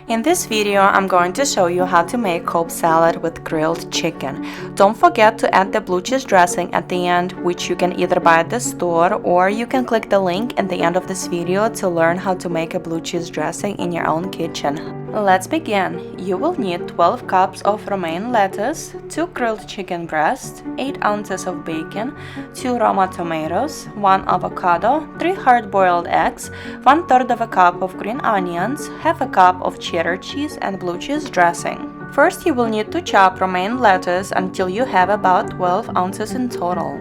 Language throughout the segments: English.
In this video, I'm going to show you how to make Cobb salad with grilled chicken. Don't forget to add the blue cheese dressing at the end, which you can either buy at the store or you can click the link at the end of this video to learn how to make a blue cheese dressing in your own kitchen. Let's begin. You will need 12 cups of romaine lettuce, 2 grilled chicken breasts, 8 ounces of bacon, 2 Roma tomatoes, 1 avocado, 3 hard-boiled eggs, 1/3 of a cup of green onions, half a cup of cheddar cheese and blue cheese dressing. First, you will need to chop romaine lettuce until you have about 12 ounces in total.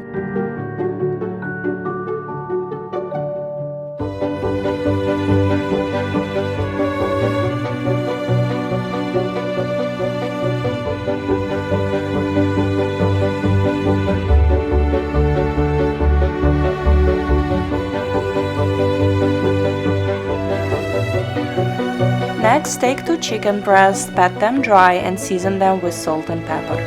Next, take 2 chicken breasts, pat them dry, and season them with salt and pepper.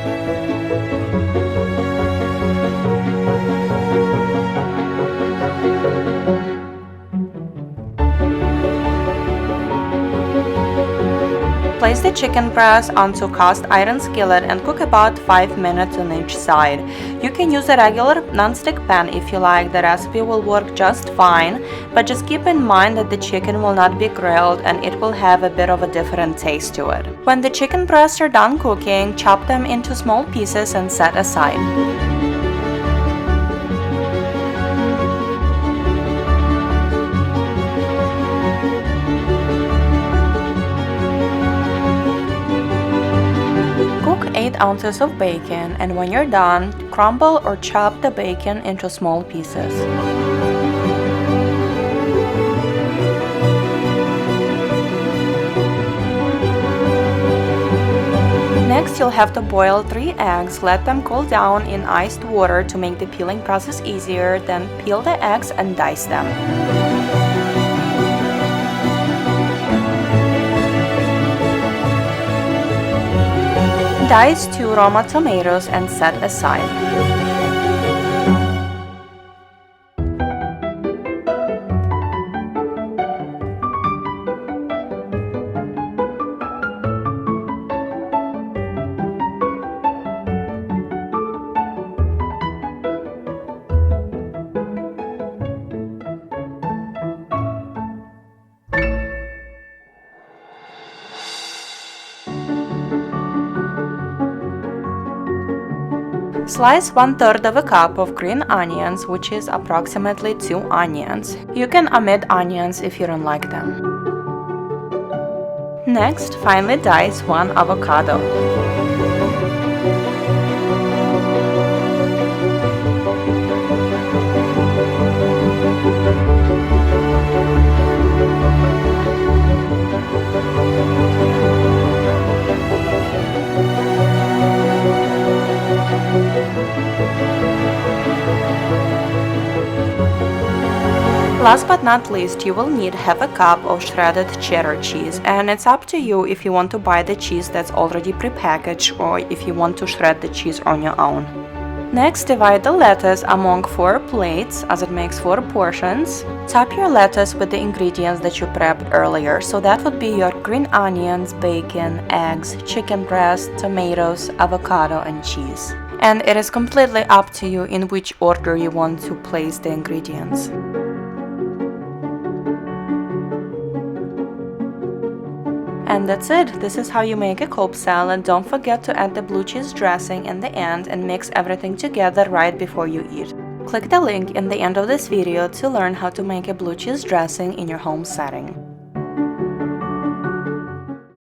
Place the chicken breast onto cast iron skillet and cook about 5 minutes on each side. You can use a regular non-stick pan if you like. The recipe will work just fine, but just keep in mind that the chicken will not be grilled and it will have a bit of a different taste to it. When the chicken breasts are done cooking, chop them into small pieces and set aside. Cook 8 ounces of bacon, and when you're done, crumble or chop the bacon into small pieces. Next, you'll have to boil 3 eggs. Let them cool down in iced water to make the peeling process easier. Then peel the eggs and dice them. Dice 2 Roma tomatoes and set aside. Slice 1/3 of a cup of green onions, which is approximately 2 onions. You can omit onions if you don't like them. Next, finely dice 1 avocado. Last but not least, you will need half a cup of shredded cheddar cheese, and it's up to you if you want to buy the cheese that's already prepackaged or if you want to shred the cheese on your own. Next, divide the lettuce among 4 plates as it makes 4 portions. Top your lettuce with the ingredients that you prepped earlier, so that would be your green onions, bacon, eggs, chicken breast, tomatoes, avocado, and cheese. And it is completely up to you in which order you want to place the ingredients. And that's it. This is how you make a Cobb salad. Don't forget to add the blue cheese dressing in the end and mix everything together right before you eat. Click the link in the end of this video to learn how to make a blue cheese dressing in your home setting.